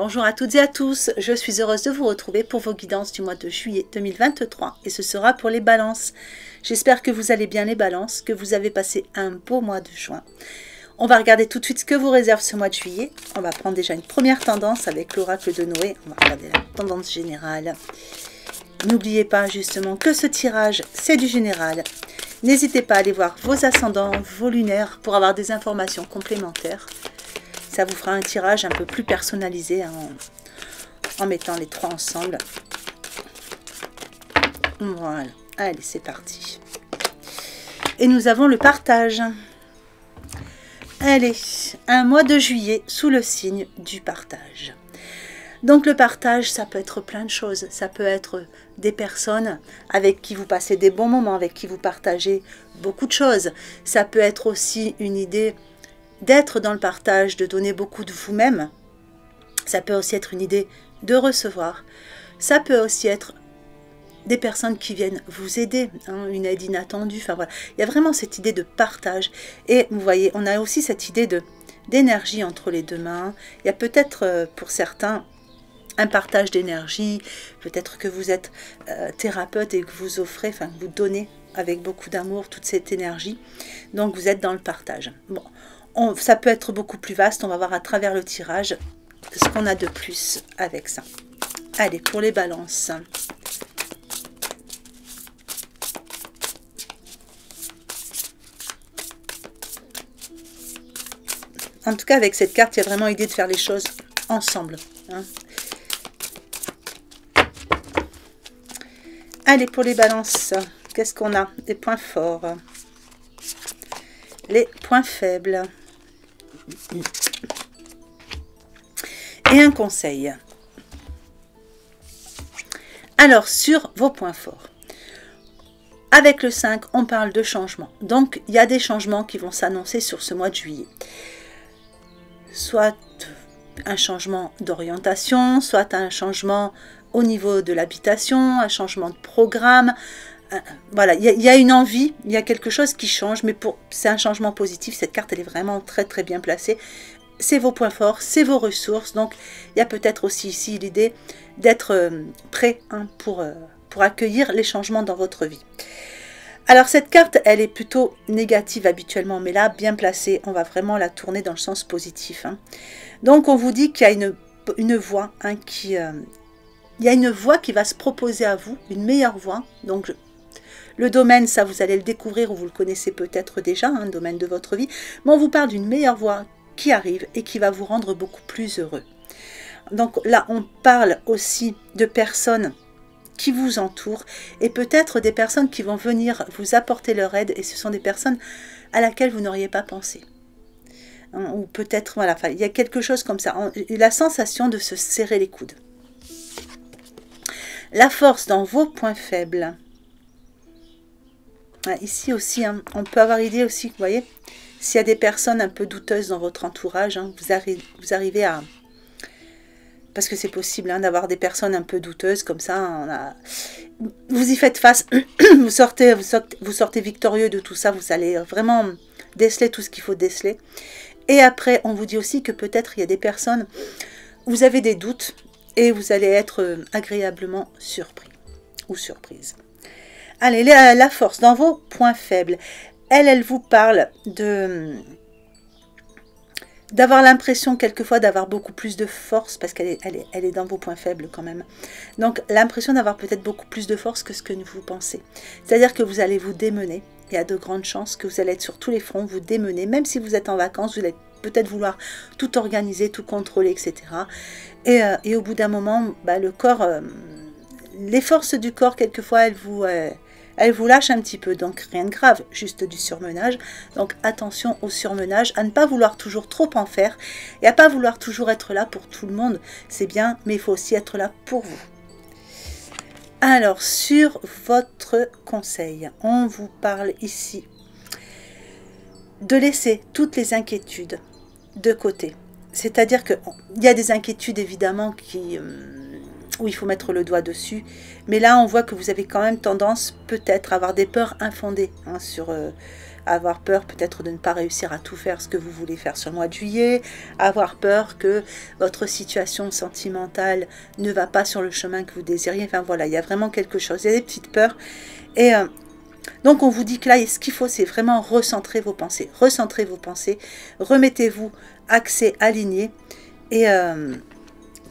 Bonjour à toutes et à tous, je suis heureuse de vous retrouver pour vos guidances du mois de juillet 2023 et ce sera pour les balances. J'espère que vous allez bien les balances, que vous avez passé un beau mois de juin. On va regarder tout de suite ce que vous réserve ce mois de juillet. On va prendre déjà une première tendance avec l'oracle de Noé. On va regarder la tendance générale. N'oubliez pas justement que ce tirage, c'est du général. N'hésitez pas à aller voir vos ascendants, vos lunaires pour avoir des informations complémentaires. Ça vous fera un tirage un peu plus personnalisé en mettant les trois ensemble. Voilà, allez, c'est parti. Et nous avons le partage. Allez, un mois de juillet sous le signe du partage. Donc le partage, ça peut être plein de choses. Ça peut être des personnes avec qui vous passez des bons moments, avec qui vous partagez beaucoup de choses. Ça peut être aussi une idée d'être dans le partage, de donner beaucoup de vous-même. Ça peut aussi être une idée de recevoir. Ça peut aussi être des personnes qui viennent vous aider, hein, une aide inattendue. Enfin voilà, il y a vraiment cette idée de partage. Et vous voyez, on a aussi cette idée d'énergie entre les deux mains. Il y a peut-être pour certains un partage d'énergie. Peut-être que vous êtes thérapeute et que vous offrez, enfin que vous donnez avec beaucoup d'amour toute cette énergie. Donc vous êtes dans le partage. Bon. Ça peut être beaucoup plus vaste, on va voir à travers le tirage ce qu'on a de plus avec ça. Allez, pour les balances. En tout cas, avec cette carte, il y a vraiment l'idée de faire les choses ensemble. Hein. Allez, pour les balances, qu'est-ce qu'on a? Des points forts. Les points faibles. Et un conseil. Alors, sur vos points forts. Avec le 5, on parle de changement. Donc, il y a des changements qui vont s'annoncer sur ce mois de juillet. Soit un changement d'orientation, soit un changement au niveau de l'habitation, un changement de programme. Voilà, il y a une envie, il y a quelque chose qui change, mais c'est un changement positif. Cette carte, elle est vraiment très très bien placée. C'est vos points forts, c'est vos ressources. Donc, il y a peut-être aussi ici l'idée d'être prêt hein, pour accueillir les changements dans votre vie. Alors, cette carte, elle est plutôt négative habituellement, mais là, bien placée, on va vraiment la tourner dans le sens positif. Hein. Donc, on vous dit qu'il y a une voie hein, il y a une voie qui va se proposer à vous, une meilleure voie. Donc, le domaine, ça, vous allez le découvrir ou vous le connaissez peut-être déjà, un domaine de votre vie. Mais on vous parle d'une meilleure voie qui arrive et qui va vous rendre beaucoup plus heureux. Donc là, on parle aussi de personnes qui vous entourent et peut-être des personnes qui vont venir vous apporter leur aide et ce sont des personnes à laquelle vous n'auriez pas pensé. Hein, ou peut-être, voilà, il y a quelque chose comme ça. La sensation de se serrer les coudes. La force dans vos points faibles. Ici aussi, hein, on peut avoir l'idée aussi, vous voyez, s'il y a des personnes un peu douteuses dans votre entourage, hein, vous arrivez à... Parce que c'est possible hein, d'avoir des personnes un peu douteuses, comme ça, vous y faites face, vous sortez victorieux de tout ça, vous allez vraiment déceler tout ce qu'il faut déceler. Et après, on vous dit aussi que peut-être il y a des personnes, vous avez des doutes, et vous allez être agréablement surpris ou surprise. Allez, la force dans vos points faibles. Elle vous parle d'avoir l'impression quelquefois d'avoir beaucoup plus de force parce qu'elle est dans vos points faibles quand même. Donc l'impression d'avoir peut-être beaucoup plus de force que ce que vous pensez. C'est-à-dire que vous allez vous démener. Il y a de grandes chances que vous allez être sur tous les fronts, vous démener. Même si vous êtes en vacances, vous allez peut-être vouloir tout organiser, tout contrôler, etc. Et au bout d'un moment, bah, le corps, les forces du corps, quelquefois, elles vous lâchent un petit peu. Donc, rien de grave, juste du surmenage. Donc, attention au surmenage, à ne pas vouloir toujours trop en faire et à ne pas vouloir toujours être là pour tout le monde. C'est bien, mais il faut aussi être là pour vous. Alors, sur votre conseil, on vous parle ici de laisser toutes les inquiétudes de côté. C'est-à-dire qu'il y a des inquiétudes évidemment où il faut mettre le doigt dessus. Mais là, on voit que vous avez quand même tendance peut-être à avoir des peurs infondées hein, avoir peur peut-être de ne pas réussir à tout faire ce que vous voulez faire sur le mois de juillet, avoir peur que votre situation sentimentale ne va pas sur le chemin que vous désiriez. Enfin voilà, il y a vraiment quelque chose, il y a des petites peurs. Et donc on vous dit que là, ce qu'il faut, c'est vraiment recentrer vos pensées. Recentrez vos pensées, remettez-vous axé, aligné, et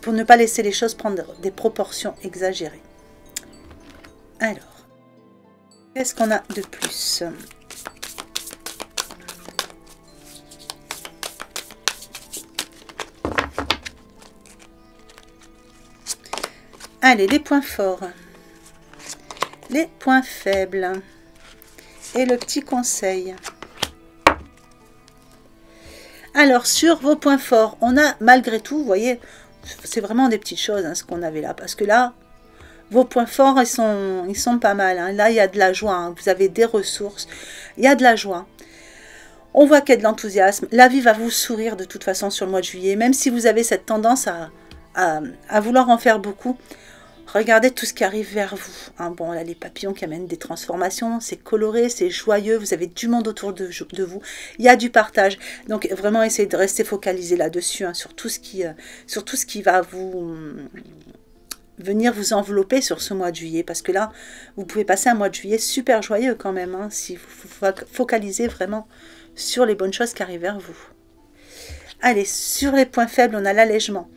pour ne pas laisser les choses prendre des proportions exagérées. Alors, qu'est-ce qu'on a de plus ? Allez, les points forts, les points faibles et le petit conseil. Alors, sur vos points forts, on a malgré tout, vous voyez, c'est vraiment des petites choses hein, ce qu'on avait là, parce que là, vos points forts, ils sont pas mal. Hein. Là, il y a de la joie, hein. Vous avez des ressources, il y a de la joie. On voit qu'il y a de l'enthousiasme. La vie va vous sourire de toute façon sur le mois de juillet, même si vous avez cette tendance à vouloir en faire beaucoup. Regardez tout ce qui arrive vers vous. Hein. Bon, là, les papillons qui amènent des transformations, c'est coloré, c'est joyeux, vous avez du monde autour de vous. Il y a du partage. Donc, vraiment, essayez de rester focalisé là-dessus, hein, sur tout ce qui va venir vous envelopper sur ce mois de juillet. Parce que là, vous pouvez passer un mois de juillet super joyeux quand même, hein, si vous vous focalisez vraiment sur les bonnes choses qui arrivent vers vous. Allez, sur les points faibles, on a l'allègement.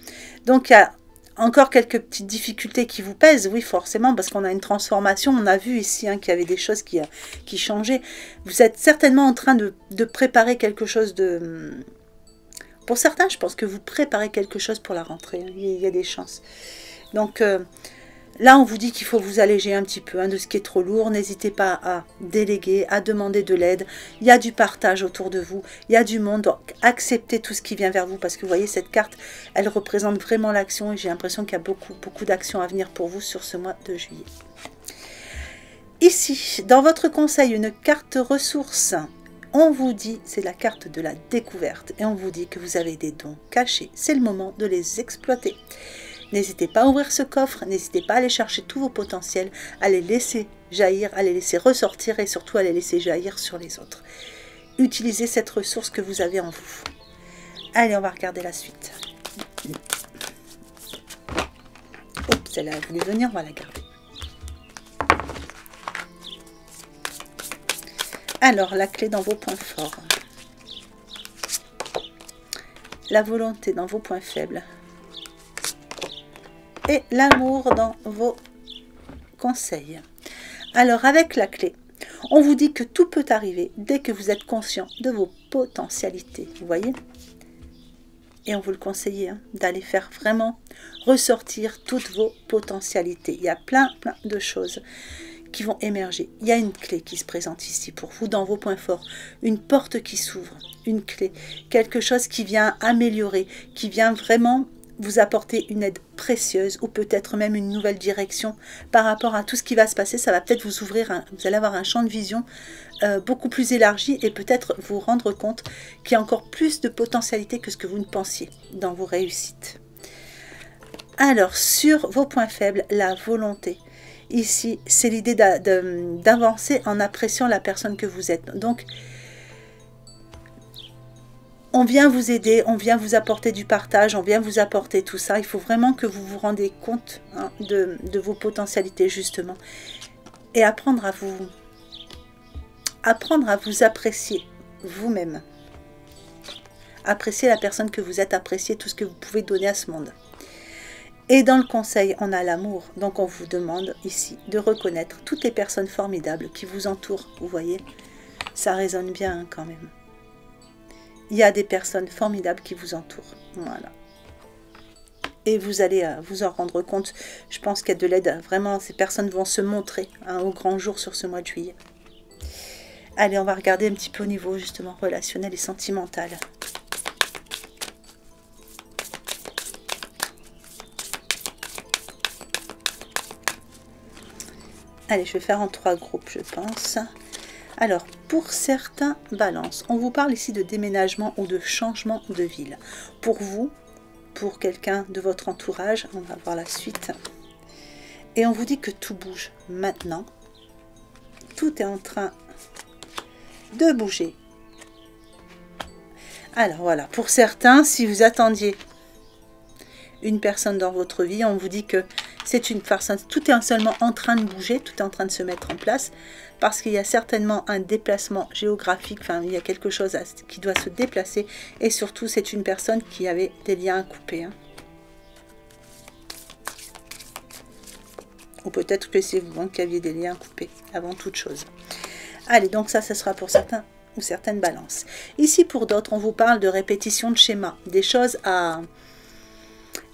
Donc, il y a encore quelques petites difficultés qui vous pèsent, oui forcément, parce qu'on a une transformation, on a vu ici hein, qu'il y avait des choses qui changeaient. Vous êtes certainement en train de préparer quelque chose de... Pour certains, je pense que vous préparez quelque chose pour la rentrée, hein, il y a des chances. Donc là, on vous dit qu'il faut vous alléger un petit peu hein, de ce qui est trop lourd. N'hésitez pas à déléguer, à demander de l'aide. Il y a du partage autour de vous, il y a du monde. Donc, acceptez tout ce qui vient vers vous parce que vous voyez, cette carte, elle représente vraiment l'action et j'ai l'impression qu'il y a beaucoup d'actions à venir pour vous sur ce mois de juillet. Ici, dans votre conseil, une carte ressource. On vous dit, c'est la carte de la découverte et on vous dit que vous avez des dons cachés. C'est le moment de les exploiter. N'hésitez pas à ouvrir ce coffre, n'hésitez pas à aller chercher tous vos potentiels, à les laisser jaillir, à les laisser ressortir et surtout à les laisser jaillir sur les autres. Utilisez cette ressource que vous avez en vous. Allez, on va regarder la suite. Oups, celle-là a voulu venir, on va la garder. Alors, la clé dans vos points forts. La volonté dans vos points faibles. Et l'amour dans vos conseils. Alors, avec la clé, on vous dit que tout peut arriver dès que vous êtes conscient de vos potentialités. Vous voyez? Et on vous le conseille hein, d'aller faire vraiment ressortir toutes vos potentialités. Il y a plein de choses qui vont émerger. Il y a une clé qui se présente ici pour vous dans vos points forts. Une porte qui s'ouvre, une clé. Quelque chose qui vient améliorer, qui vient vraiment vous apporter une aide précieuse ou peut-être même une nouvelle direction par rapport à tout ce qui va se passer. Ça va peut-être vous ouvrir, vous allez avoir un champ de vision beaucoup plus élargi et peut-être vous rendre compte qu'il y a encore plus de potentialité que ce que vous ne pensiez dans vos réussites. Alors, sur vos points faibles, la volonté. Ici, c'est l'idée d'avancer en appréciant la personne que vous êtes. Donc, on vient vous aider, on vient vous apporter du partage, on vient vous apporter tout ça. Il faut vraiment que vous vous rendez compte hein, de vos potentialités, justement. Et apprendre à vous apprécier vous-même. Apprécier la personne que vous êtes, apprécier tout ce que vous pouvez donner à ce monde. Et dans le conseil, on a l'amour. Donc, on vous demande ici de reconnaître toutes les personnes formidables qui vous entourent. Vous voyez, ça résonne bien hein, quand même. Il y a des personnes formidables qui vous entourent. Voilà. Et vous allez vous en rendre compte. Je pense qu'il y a de l'aide. Vraiment, ces personnes vont se montrer hein, au grand jour sur ce mois de juillet. Allez, on va regarder un petit peu au niveau justement relationnel et sentimental. Allez, je vais faire en 3 groupes, je pense. Alors, pour certains balances, on vous parle ici de déménagement ou de changement de ville. Pour vous, pour quelqu'un de votre entourage, on va voir la suite. Et on vous dit que tout bouge maintenant. Tout est en train de bouger. Alors voilà, pour certains, si vous attendiez une personne dans votre vie, on vous dit que c'est une personne, tout est seulement en train de bouger, tout est en train de se mettre en place, parce qu'il y a certainement un déplacement géographique, enfin il y a quelque chose qui doit se déplacer, et surtout c'est une personne qui avait des liens à couper. Hein. Ou peut-être que c'est vous qui aviez des liens à couper, avant toute chose. Allez, donc ça, ce sera pour certains ou certaines balances. Ici, pour d'autres, on vous parle de répétition de schémas, des choses à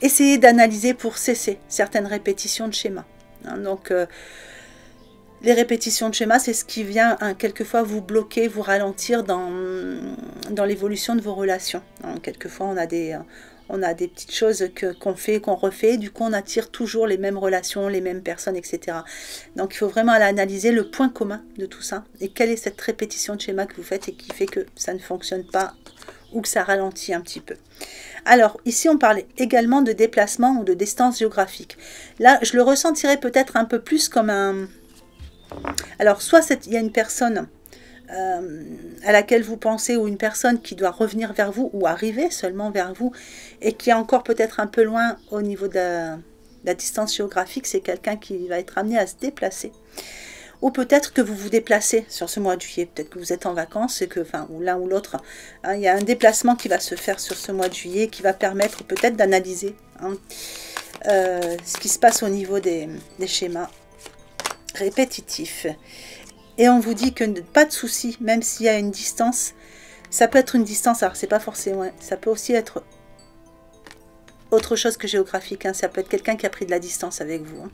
essayer d'analyser pour cesser certaines répétitions de schémas. Hein, donc, les répétitions de schémas, c'est ce qui vient quelquefois vous bloquer, vous ralentir dans l'évolution de vos relations. Hein, quelquefois, on a des petites choses qu'on fait, qu'on refait, du coup on attire toujours les mêmes relations, les mêmes personnes, etc. Donc il faut vraiment aller analyser le point commun de tout ça, et quelle est cette répétition de schéma que vous faites et qui fait que ça ne fonctionne pas, ou que ça ralentit un petit peu. Alors ici on parlait également de déplacement ou de distance géographique. Là je le ressentirais peut-être un peu plus comme un... Alors soit il y a une personne... à laquelle vous pensez, ou une personne qui doit revenir vers vous ou arriver seulement vers vous et qui est encore peut-être un peu loin au niveau de la distance géographique, c'est quelqu'un qui va être amené à se déplacer. Ou peut-être que vous vous déplacez sur ce mois de juillet, peut-être que vous êtes en vacances, et que, enfin, ou l'un ou l'autre, hein, il y a un déplacement qui va se faire sur ce mois de juillet qui va permettre peut-être d'analyser hein, ce qui se passe au niveau des schémas répétitifs. Et on vous dit que pas de souci, même s'il y a une distance, ça peut être une distance, alors c'est pas forcément, ça peut aussi être autre chose que géographique, hein, ça peut être quelqu'un qui a pris de la distance avec vous. Hein.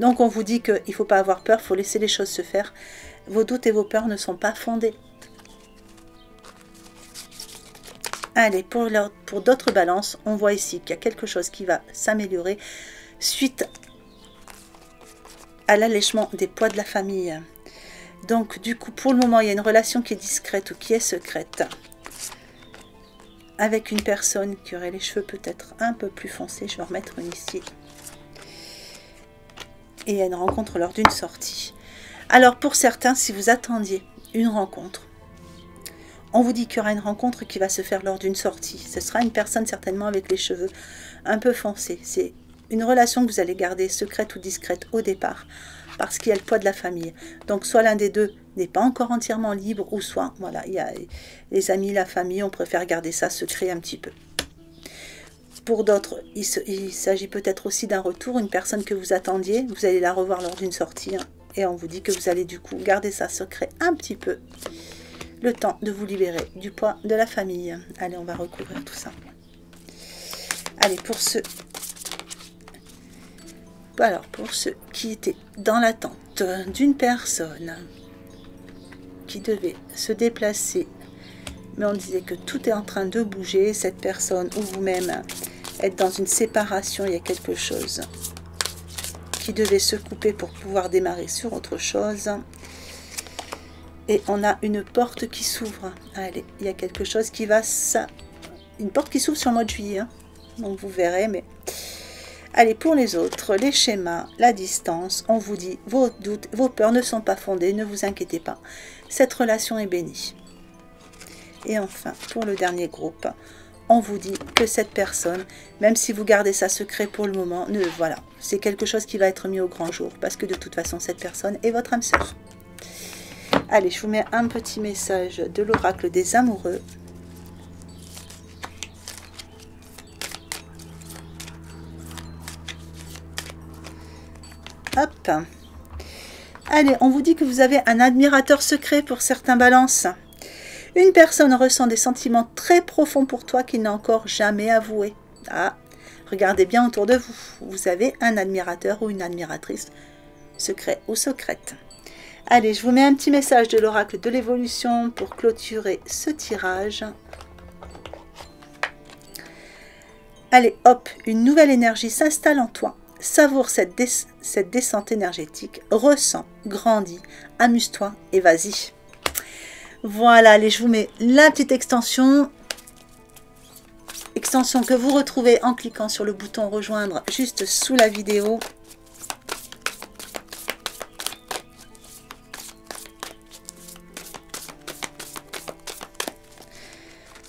Donc on vous dit qu'il ne faut pas avoir peur, il faut laisser les choses se faire. Vos doutes et vos peurs ne sont pas fondés. Allez, pour d'autres balances, on voit ici qu'il y a quelque chose qui va s'améliorer suite à l'allègement des poids de la famille. Donc, du coup, pour le moment, il y a une relation qui est discrète ou qui est secrète avec une personne qui aurait les cheveux peut-être un peu plus foncés. Je vais en remettre une ici. Et il y a une rencontre lors d'une sortie. Alors, pour certains, si vous attendiez une rencontre, on vous dit qu'il y aura une rencontre qui va se faire lors d'une sortie. Ce sera une personne certainement avec les cheveux un peu foncés. C'est une relation que vous allez garder secrète ou discrète au départ, parce qu'il y a le poids de la famille. Donc soit l'un des deux n'est pas encore entièrement libre, ou soit, voilà, il y a les amis, la famille, on préfère garder ça secret un petit peu. Pour d'autres, il s'agit peut-être aussi d'un retour, une personne que vous attendiez, vous allez la revoir lors d'une sortie, hein, et on vous dit que vous allez du coup garder ça secret un petit peu, le temps de vous libérer du poids de la famille. Allez, on va recouvrir tout ça. Allez, pour ceux qui étaient dans l'attente d'une personne qui devait se déplacer, mais on disait que tout est en train de bouger, cette personne ou vous-même êtes dans une séparation, il y a quelque chose qui devait se couper pour pouvoir démarrer sur autre chose. Et on a une porte qui s'ouvre. Allez, il y a quelque chose qui va... Une porte qui s'ouvre sur le mois de juillet, hein. Donc vous verrez, mais... Allez, pour les autres, les schémas, la distance, on vous dit, vos doutes, vos peurs ne sont pas fondées, ne vous inquiétez pas. Cette relation est bénie. Et enfin, pour le dernier groupe, on vous dit que cette personne, même si vous gardez ça secret pour le moment, voilà, c'est quelque chose qui va être mis au grand jour, parce que de toute façon, cette personne est votre âme sœur. Allez, je vous mets un petit message de l'oracle des amoureux. Hop. Allez, on vous dit que vous avez un admirateur secret pour certains balances. Une personne ressent des sentiments très profonds pour toi qu'il n'a encore jamais avoué. Ah, regardez bien autour de vous. Vous avez un admirateur ou une admiratrice, secret ou secrète. Allez, je vous mets un petit message de l'oracle de l'évolution pour clôturer ce tirage. Allez, hop, une nouvelle énergie s'installe en toi. Savoure cette descente énergétique, ressens, grandis, amuse-toi et vas-y. Voilà, allez, je vous mets la petite extension que vous retrouvez en cliquant sur le bouton rejoindre juste sous la vidéo.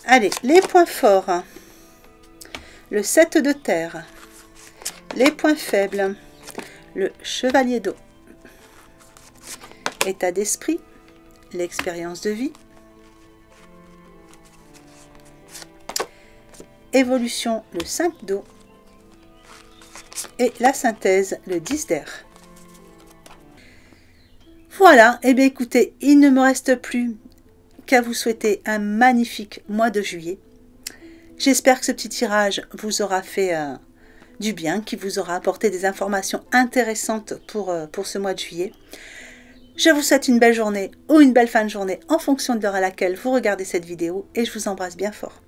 Allez, les points forts. Le 7 de terre. Les points faibles. Le chevalier d'eau. État d'esprit. L'expérience de vie. Évolution, le 5 d'eau. Et la synthèse, le 10 d'air. Voilà, et bien écoutez, il ne me reste plus qu'à vous souhaiter un magnifique mois de juillet. J'espère que ce petit tirage vous aura fait du bien, qui vous aura apporté des informations intéressantes pour ce mois de juillet. Je vous souhaite une belle journée ou une belle fin de journée en fonction de l'heure à laquelle vous regardez cette vidéo et je vous embrasse bien fort.